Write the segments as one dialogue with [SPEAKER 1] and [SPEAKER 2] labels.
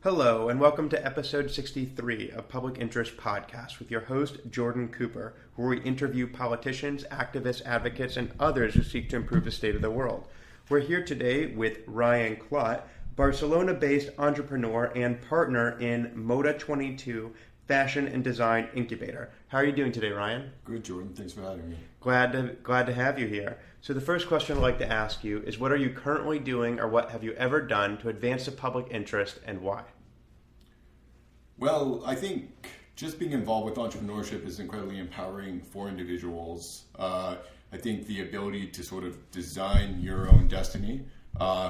[SPEAKER 1] Hello, and welcome to episode 63 of Public Interest Podcast with your host, Jordan Cooper, where we interview politicians, activists, advocates, and others who seek to improve the state of the world. We're here today with Ryan Clott, Barcelona-based entrepreneur and partner in Moda 22 Fashion and Design Incubator. How are you doing today, Ryan?
[SPEAKER 2] Good, Jordan. Thanks for having me.
[SPEAKER 1] Glad to have you here. So the first question I'd like to ask you is, what are you currently doing, or what have you ever done to advance the public interest, and why?
[SPEAKER 2] Well, I think just being involved with entrepreneurship is incredibly empowering for individuals. I think the ability to sort of design your own destiny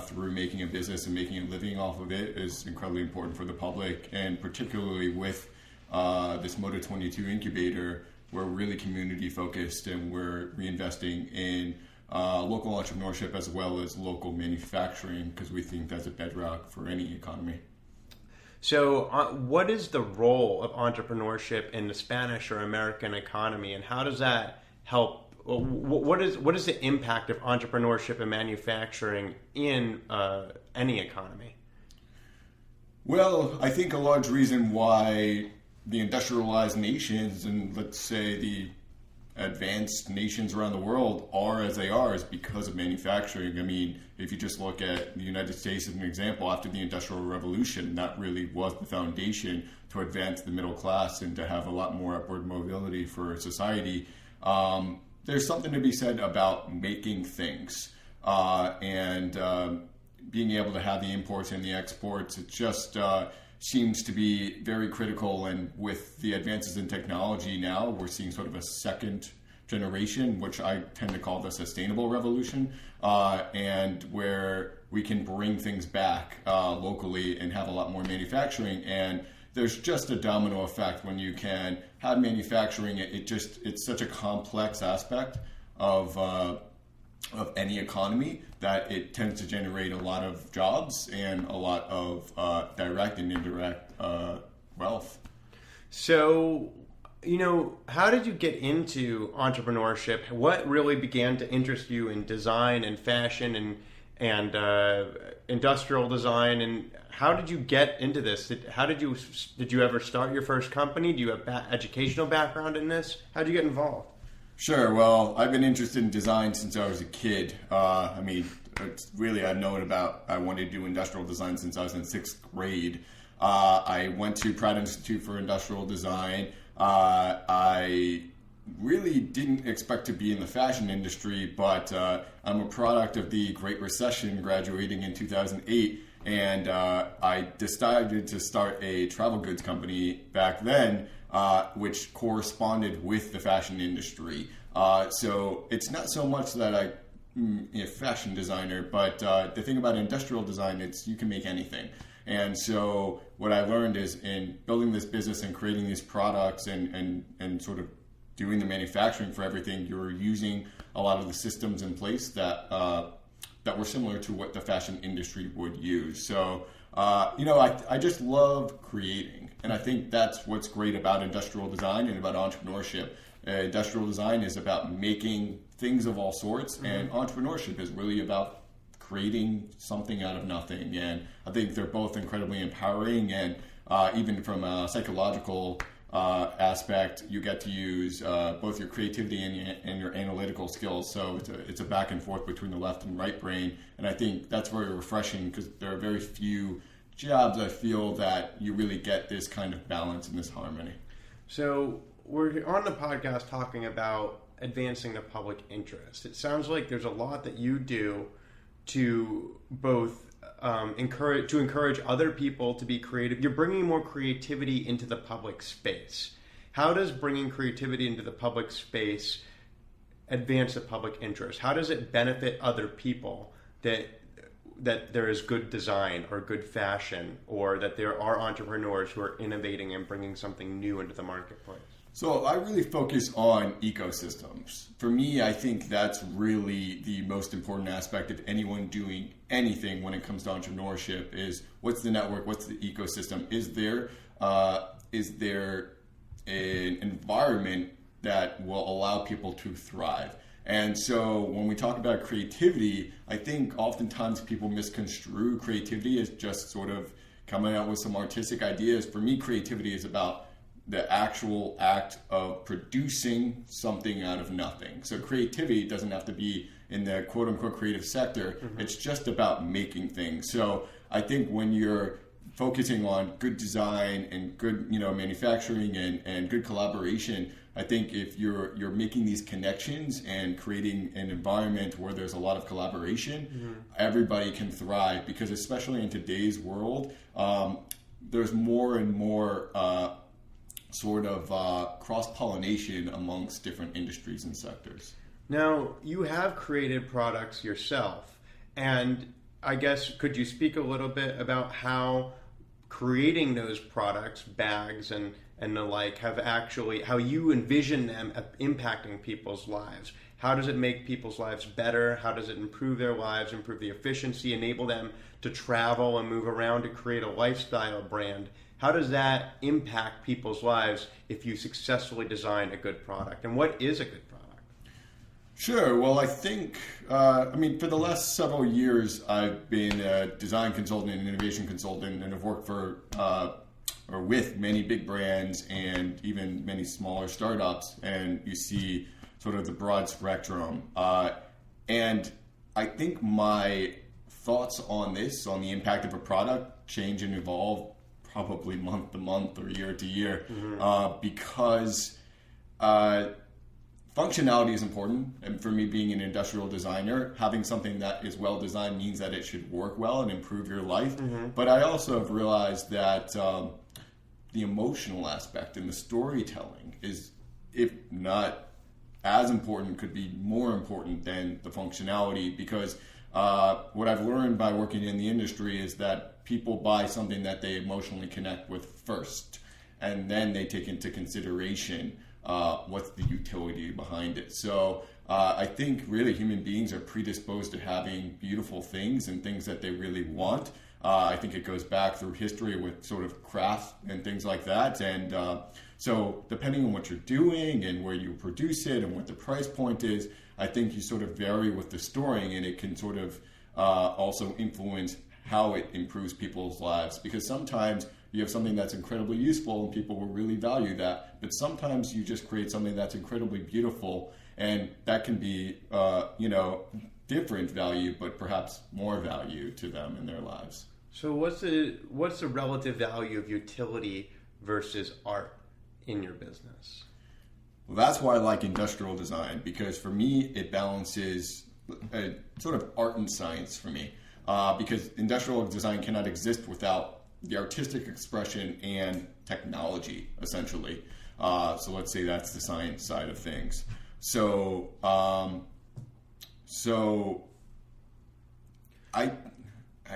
[SPEAKER 2] through making a business and making a living off of it is incredibly important for the public, and particularly with this Moda 22 incubator, we're really community focused and we're reinvesting in local entrepreneurship as well as local manufacturing, because we think that's a bedrock for any economy.
[SPEAKER 1] So what is the role of entrepreneurship in the Spanish or American economy, and how does that help? What is the impact of entrepreneurship and manufacturing in any economy?
[SPEAKER 2] Well, I think a large reason why the industrialized nations and, let's say, the advanced nations around the world are as they are is because of manufacturing. I mean, if you just look at the United States as an example, after the Industrial Revolution, that really was the foundation to advance the middle class and to have a lot more upward mobility for society. There's something to be said about making things and being able to have the imports and the exports. It just seems to be very critical, and with the advances in technology now, we're seeing sort of a second generation, which I tend to call the sustainable revolution, and where we can bring things back locally and have a lot more manufacturing. And there's just a domino effect when you can have manufacturing. It's such a complex aspect of any economy that it tends to generate a lot of jobs and a lot of direct and indirect wealth. So,
[SPEAKER 1] how did you get into entrepreneurship? What really began to interest you in design and fashion and industrial design, and how did you get into this? Did you ever start your first company? Do you have educational background in this? How did you get involved?
[SPEAKER 2] Sure. Well, I've been interested in design since I was a kid. I wanted to do industrial design since I was in sixth grade. I went to Pratt Institute for Industrial Design. I really didn't expect to be in the fashion industry, but I'm a product of the Great Recession, graduating in 2008. And I decided to start a travel goods company back then, which corresponded with the fashion industry. So it's not so much that I'm a fashion designer, but the thing about industrial design, it's you can make anything. And so what I learned is in building this business and creating these products and sort of doing the manufacturing for everything, you're using a lot of the systems in place that were similar to what the fashion industry would use. So, I just love creating. And I think that's what's great about industrial design and about entrepreneurship. Industrial design is about making things of all sorts, and entrepreneurship is really about creating something out of nothing. And I think they're both incredibly empowering, and even from a psychological aspect, you get to use both your creativity and your analytical skills. So it's a back and forth between the left and right brain, and I think that's very refreshing, because there are very few jobs I feel that you really get this kind of balance and this harmony.
[SPEAKER 1] So we're on the podcast talking about advancing the public interest. It sounds like there's a lot that you do to both encourage other people to be creative. You're bringing more creativity into the public space. How does bringing creativity into the public space advance the public interest? How does it benefit other people that there is good design or good fashion, or that there are entrepreneurs who are innovating and bringing something new into the marketplace?
[SPEAKER 2] So I really focus on ecosystems. For me, I think that's really the most important aspect of anyone doing anything when it comes to entrepreneurship is what's the network, what's the ecosystem? Is there an environment that will allow people to thrive? And so when we talk about creativity, I think oftentimes people misconstrue creativity as just sort of coming out with some artistic ideas. For me, creativity is about the actual act of producing something out of nothing. So creativity doesn't have to be in the quote unquote creative sector. It's just about making things. So I think when you're focusing on good design and good, manufacturing and good collaboration, I think if you're making these connections and creating an environment where there's a lot of collaboration, everybody can thrive, because especially in today's world, there's more and more cross-pollination amongst different industries and sectors.
[SPEAKER 1] Now, you have created products yourself, and I guess could you speak a little bit about how creating those products, bags and the like, have actually, how you envision them impacting people's lives? How does it make people's lives better? How does it improve their lives, improve the efficiency, enable them to travel and move around to create a lifestyle brand? How does that impact people's lives if you successfully design a good product? And what is a good product?
[SPEAKER 2] Sure. Well, I think, for the last several years, I've been a design consultant and innovation consultant, and I've worked for or with many big brands and even many smaller startups, and you see sort of the broad spectrum. And I think my thoughts on this, on the impact of a product, change and evolve probably month to month or year to year, because functionality is important. And for me, being an industrial designer, having something that is well designed means that it should work well and improve your life. But I also have realized that the emotional aspect and the storytelling is, if not as important, could be more important than the functionality, because what I've learned by working in the industry is that people buy something that they emotionally connect with first, and then they take into consideration what's the utility behind it. So I think really human beings are predisposed to having beautiful things and things that they really want. I think it goes back through history with sort of craft and things like that. And so depending on what you're doing and where you produce it and what the price point is, I think you sort of vary with the story, and it can sort of also influence how it improves people's lives. Because sometimes you have something that's incredibly useful and people will really value that. But sometimes you just create something that's incredibly beautiful, and that can be, different value, but perhaps more value to them in their lives.
[SPEAKER 1] So what's the relative value of utility versus art in your business?
[SPEAKER 2] Well, that's why I like industrial design, because for me, it balances a sort of art and science for me, because industrial design cannot exist without the artistic expression and technology, essentially. So let's say that's the science side of things. So I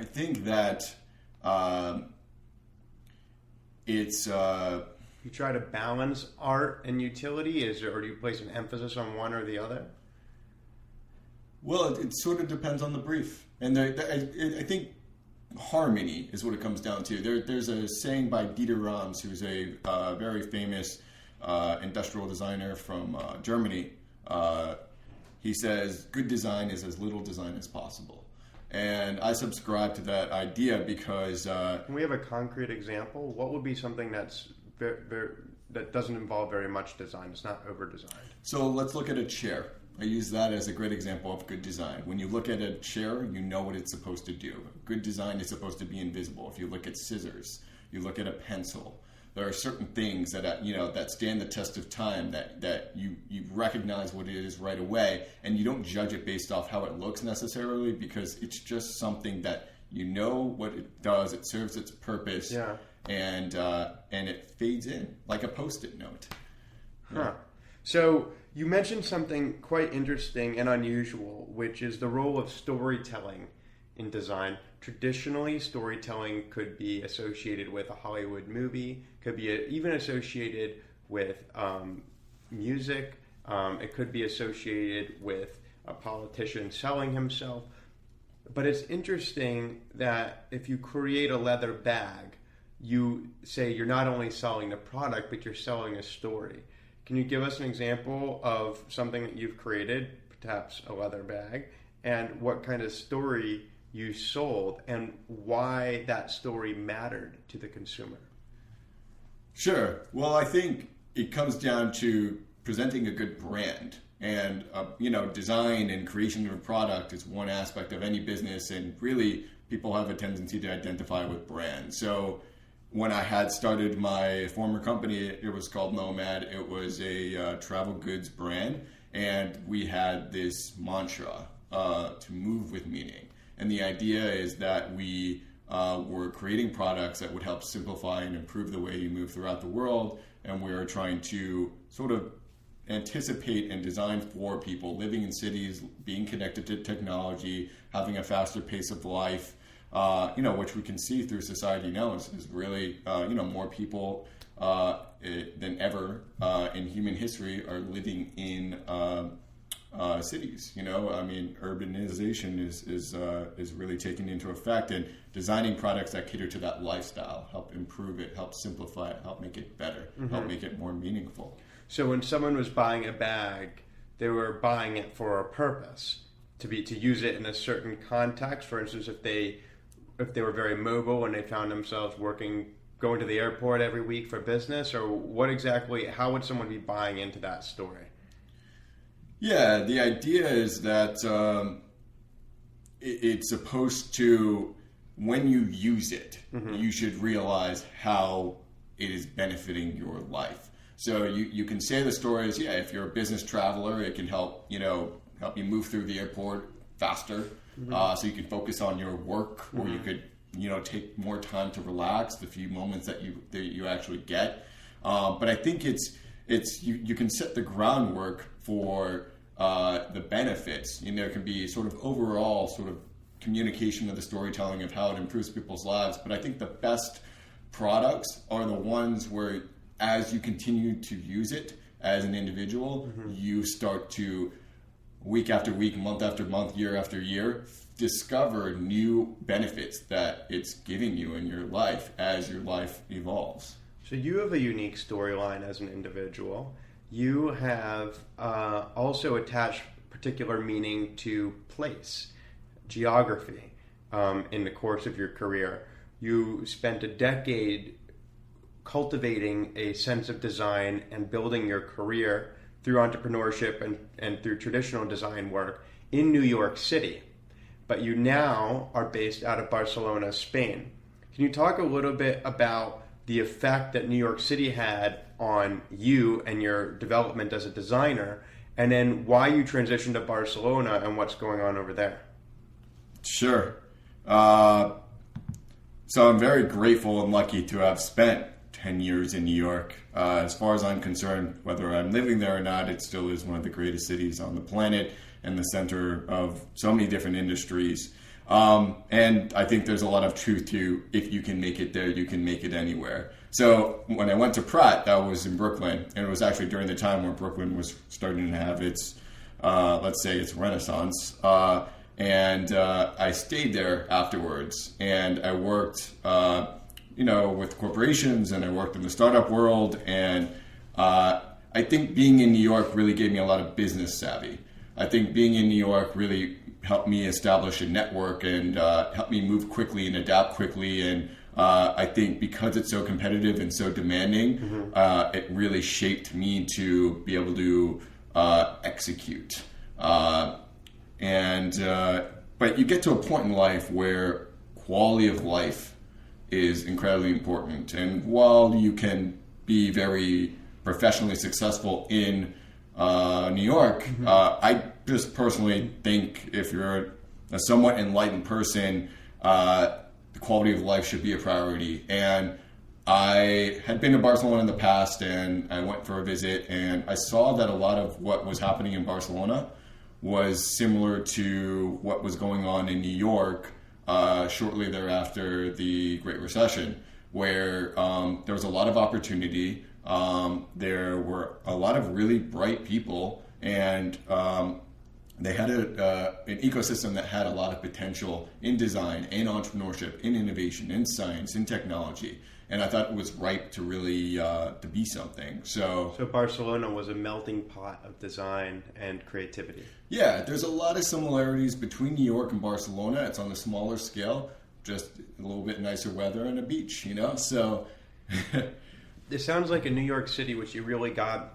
[SPEAKER 2] think that it's...
[SPEAKER 1] You try to balance art and utility, or do you place an emphasis on one or the other?
[SPEAKER 2] Well, it sort of depends on the brief. And I think harmony is what it comes down to. There's a saying by Dieter Rams, who's a very famous industrial designer from Germany. He says, good design is as little design as possible. And I subscribe to that idea because...
[SPEAKER 1] Can we have a concrete example? What would be something that's that doesn't involve very much design? It's not over-designed.
[SPEAKER 2] So let's look at a chair. I use that as a great example of good design. When you look at a chair, you know what it's supposed to do. Good design is supposed to be invisible. If you look at scissors, you look at a pencil, there are certain things that that stand the test of time, that you recognize what it is right away, and you don't judge it based off how it looks necessarily, because it's just something that you know what it does. It serves its purpose, and it fades in like a Post-it note.
[SPEAKER 1] Huh. So you mentioned something quite interesting and unusual, which is the role of storytelling in design. Traditionally, storytelling could be associated with a Hollywood movie, could be even associated with music. It could be associated with a politician selling himself. But it's interesting that if you create a leather bag, you say you're not only selling the product, but you're selling a story. Can you give us an example of something that you've created, perhaps a leather bag, and what kind of story you sold and why that story mattered to the consumer.
[SPEAKER 2] Sure. Well, I think it comes down to presenting a good brand. And, design and creation of a product is one aspect of any business. And really, people have a tendency to identify with brands. So when I had started my former company, it was called Nomad. It was a travel goods brand. And we had this mantra, to move with meaning. And the idea is that we were creating products that would help simplify and improve the way you move throughout the world. And we were trying to sort of anticipate and design for people living in cities, being connected to technology, having a faster pace of life, which we can see through society now is really, more people than ever in human history are living in cities. Urbanization is really taking into effect, and designing products that cater to that lifestyle, help improve it, help simplify it, help make it better, help make it more meaningful.
[SPEAKER 1] So when someone was buying a bag, they were buying it for a purpose, to use it in a certain context. For instance, if they were very mobile and they found themselves going to the airport every week for business, or how would someone be buying into that story?
[SPEAKER 2] Yeah, the idea is that it's supposed to, when you use it, you should realize how it is benefiting your life. So you can say the story is, if you're a business traveler, it can help you move through the airport faster, so you can focus on your work, or you could take more time to relax, the few moments that you actually get. But I think you can set the groundwork for the benefits. There can be sort of overall sort of communication of the storytelling of how it improves people's lives. But I think the best products are the ones where, as you continue to use it as an individual, you start to, week after week, month after month, year after year, discover new benefits that it's giving you in your life as your life evolves.
[SPEAKER 1] So you have a unique storyline as an individual. You have also attached particular meaning to place, geography, in the course of your career. You spent a decade cultivating a sense of design and building your career through entrepreneurship and through traditional design work in New York City. But you now are based out of Barcelona, Spain. Can you talk a little bit about the effect that New York City had on you and your development as a designer, and then why you transitioned to Barcelona and what's going on over there?
[SPEAKER 2] Sure. So I'm very grateful and lucky to have spent 10 years in New York. As far as I'm concerned, whether I'm living there or not, it still is one of the greatest cities on the planet and the center of so many different industries. And I think there's a lot of truth to, if you can make it there, you can make it anywhere. So when I went to Pratt, that was in Brooklyn, and it was actually during the time where Brooklyn was starting to have its, its renaissance. And I stayed there afterwards, and I worked, with corporations, and I worked in the startup world. And I think being in New York really gave me a lot of business savvy. I think being in New York really helped me establish a network and helped me move quickly and adapt quickly. And I think because it's so competitive and so demanding, it really shaped me to be able to execute. But you get to a point in life where quality of life is incredibly important. And while you can be very professionally successful in New York, I just personally think if you're a somewhat enlightened person, the quality of life should be a priority. And I had been to Barcelona in the past, and I went for a visit, and I saw that a lot of what was happening in Barcelona was similar to what was going on in New York shortly thereafter the Great Recession, where there was a lot of opportunity. There were a lot of really bright people, and they had an ecosystem that had a lot of potential in design, in entrepreneurship, in innovation, in science, in technology. And I thought it was ripe to really to be something. So
[SPEAKER 1] Barcelona was a melting pot of design and creativity.
[SPEAKER 2] Yeah, there's a lot of similarities between New York and Barcelona. It's on a smaller scale, just a little bit nicer weather and a beach, you know? So
[SPEAKER 1] it sounds like in New York City, what you really got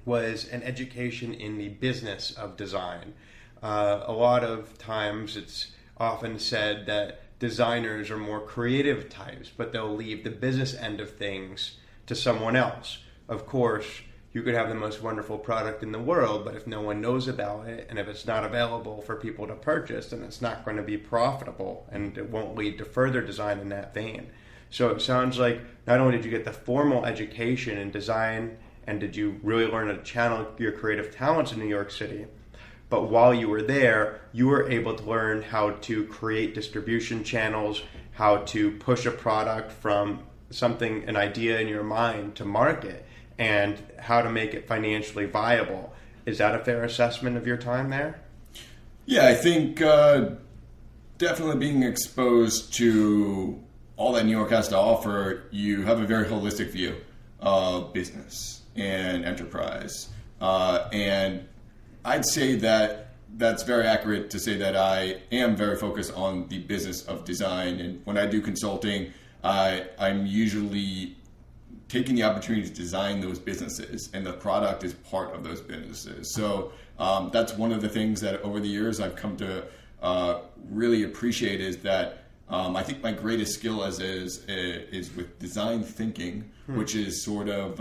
[SPEAKER 1] was an education in the business of design. A lot of times it's often said that designers are more creative types, but they'll leave the business end of things to someone else. Of course, you could have the most wonderful product in the world, but if no one knows about it and if it's not available for people to purchase, then it's not going to be profitable and it won't lead to further design in that vein. So it sounds like not only did you get the formal education in design and did you really learn to channel your creative talents in New York City, but while you were there, you were able to learn how to create distribution channels, how to push a product from something, an idea in your mind to market, and how to make it financially viable. Is that a fair assessment of your time there?
[SPEAKER 2] Yeah, I think definitely being exposed to all that New York has to offer, you have a very holistic view of business and enterprise. And I'd say that that's very accurate to say that I am very focused on the business of design. And when I do consulting, I'm usually taking the opportunity to design those businesses, and the product is part of those businesses. So that's one of the things that over the years I've come to really appreciate is that I think my greatest skill is with design thinking, which is sort of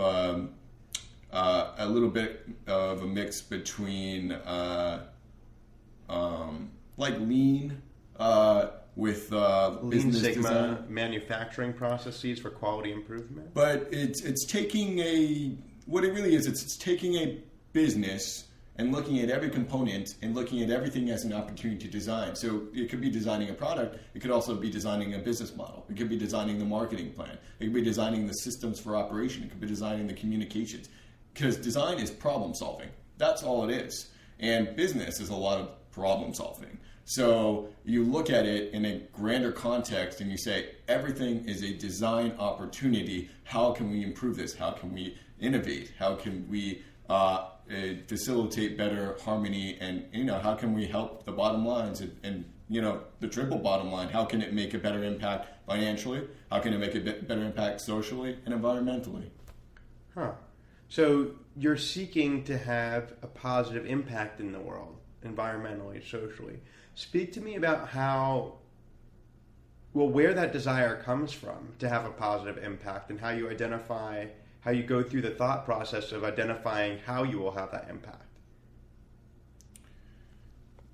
[SPEAKER 2] a little bit of a mix between like lean with
[SPEAKER 1] Lean
[SPEAKER 2] business
[SPEAKER 1] Sigma
[SPEAKER 2] design.
[SPEAKER 1] manufacturing processes for quality improvement.
[SPEAKER 2] But it's taking what it really is, it's taking a business and looking at every component and looking at everything as an opportunity to design. So it could be designing a product, it could also be designing a business model, it could be designing the marketing plan, it could be designing the systems for operation, it could be designing the communications. Because design is problem solving. That's all it is. And business is a lot of problem solving. So you look at it in a grander context and you say, everything is a design opportunity. How can we improve this? How can we innovate? How can we facilitate better harmony? And, how can we help the bottom lines and the triple bottom line? How can it make a better impact financially? How can it make a better impact socially and environmentally?
[SPEAKER 1] So you're seeking to have a positive impact in the world, environmentally, socially. Speak to me about where that desire comes from to have a positive impact and how you go through the thought process of identifying how you will have that impact.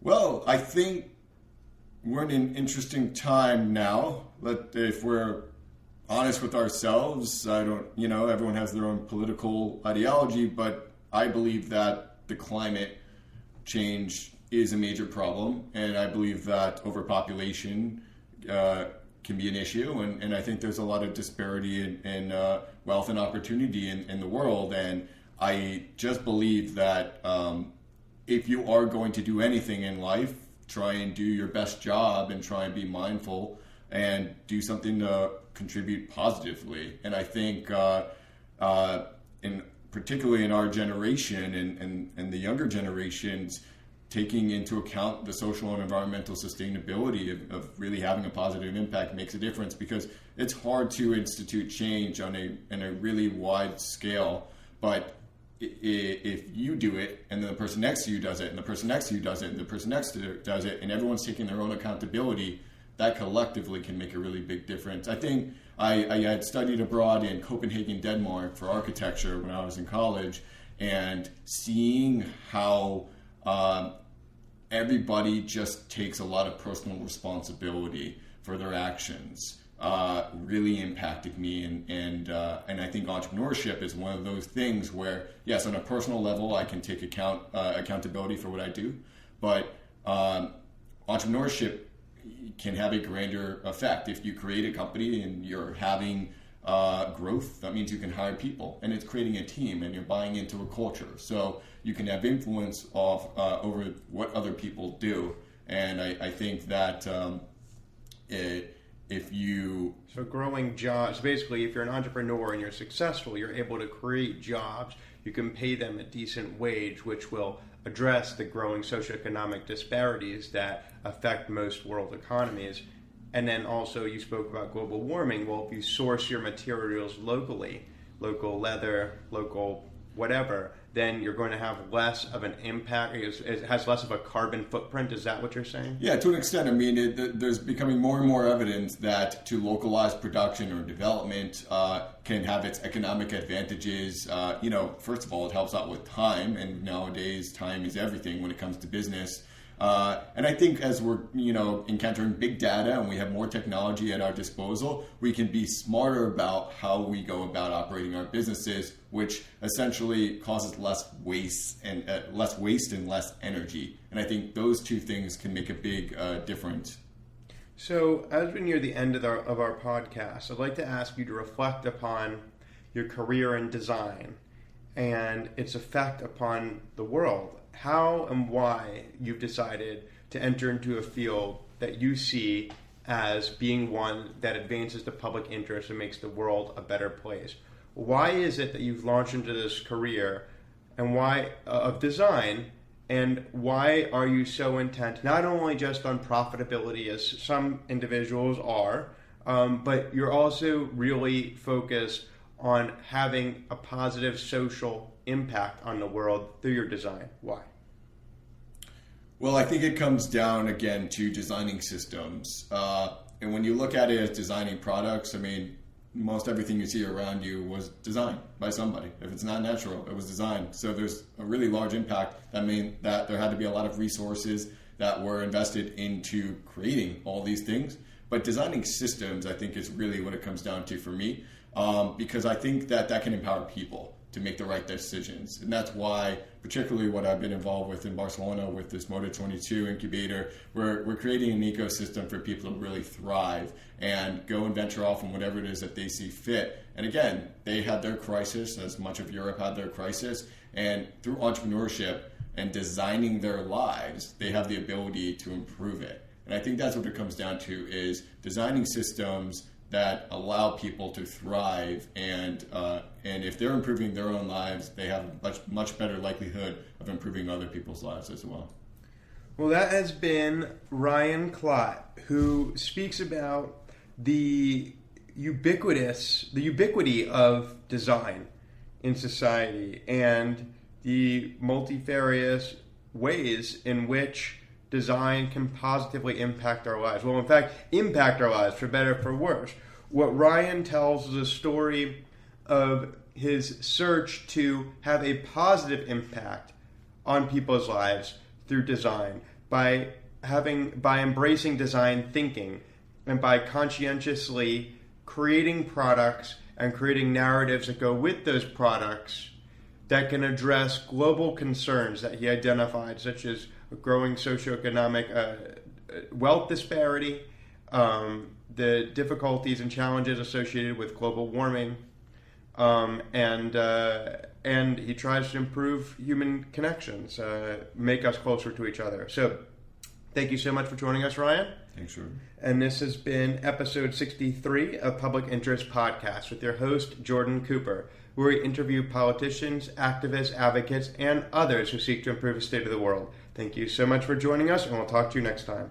[SPEAKER 2] Well, I think we're in an interesting time now. If we're honest with ourselves, everyone has their own political ideology, but I believe that the climate change is a major problem, and I believe that overpopulation can be an issue, and I think there's a lot of disparity in wealth and opportunity in the world, and I just believe that if you are going to do anything in life, try and do your best job and try and be mindful and do something to contribute positively. And I think particularly in our generation and the younger generations, taking into account the social and environmental sustainability of really having a positive impact makes a difference, because it's hard to institute change in a really wide scale. But if you do it, and then the person next to you does it, and the person next to you does it, and the person next to you does it, and everyone's taking their own accountability, that collectively can make a really big difference. I think I had studied abroad in Copenhagen, Denmark for architecture when I was in college, and seeing how everybody just takes a lot of personal responsibility for their actions really impacted me, and I think entrepreneurship is one of those things where, yes, on a personal level I can take accountability for what I do, but entrepreneurship can have a grander effect. If you create a company and you're having growth, that means you can hire people, and it's creating a team, and you're buying into a culture. So you can have influence over what other people do. And I think that if you...
[SPEAKER 1] So growing jobs, basically if you're an entrepreneur and you're successful, you're able to create jobs. You can pay them a decent wage, which will address the growing socioeconomic disparities that affect most world economies. And then also you spoke about global warming. Well, if you source your materials locally, local leather, local whatever, then you're going to have less of an impact. It has less of a carbon footprint. Is that what you're saying?
[SPEAKER 2] Yeah, to an extent. I mean, there's becoming more and more evidence that to localize production or development can have its economic advantages. First of all, it helps out with time, and nowadays time is everything when it comes to business. And I think as we're, encountering big data and we have more technology at our disposal, we can be smarter about how we go about operating our businesses, which essentially causes less waste and less energy. And I think those two things can make a big difference.
[SPEAKER 1] So as we near the end of our podcast, I'd like to ask you to reflect upon your career in design and its effect upon the world. How and why you've decided to enter into a field that you see as being one that advances the public interest and makes the world a better place. Why is it that you've launched into this career and why of design, and why are you so intent not only just on profitability as some individuals are, but you're also really focused on having a positive social impact on the world through your design? Why?
[SPEAKER 2] Well, I think it comes down again to designing systems. And when you look at it as designing products, I mean, most everything you see around you was designed by somebody. If it's not natural, it was designed. So there's a really large impact. That means that there had to be a lot of resources that were invested into creating all these things. But designing systems, I think, is really what it comes down to for me, because I think that can empower people to make the right decisions. And that's why, particularly what I've been involved with in Barcelona with this Motor 22 incubator, we're creating an ecosystem for people to really thrive and go and venture off on whatever it is that they see fit. And again, they had their crisis, as much of Europe had their crisis, and through entrepreneurship and designing their lives, they have the ability to improve it. And I think that's what it comes down to, is designing systems that allow people to thrive, and if they're improving their own lives, they have a much better likelihood of improving other people's lives as well.
[SPEAKER 1] Well, that has been Ryan Clott, who speaks about the ubiquity of design in society and the multifarious ways in which design can positively impact our lives. Well, in fact, impact our lives for better or for worse. What Ryan tells is a story of his search to have a positive impact on people's lives through design by embracing design thinking and by conscientiously creating products and creating narratives that go with those products that can address global concerns that he identified, such as a growing socioeconomic wealth disparity, the difficulties and challenges associated with global warming, and he tries to improve human connections, make us closer to each other. So thank you so much for joining us, Ryan.
[SPEAKER 2] Thanks, Jordan.
[SPEAKER 1] And this has been episode 63 of Public Interest Podcast with your host, Jordan Cooper, where we interview politicians, activists, advocates, and others who seek to improve the state of the world. Thank you so much for joining us, and we'll talk to you next time.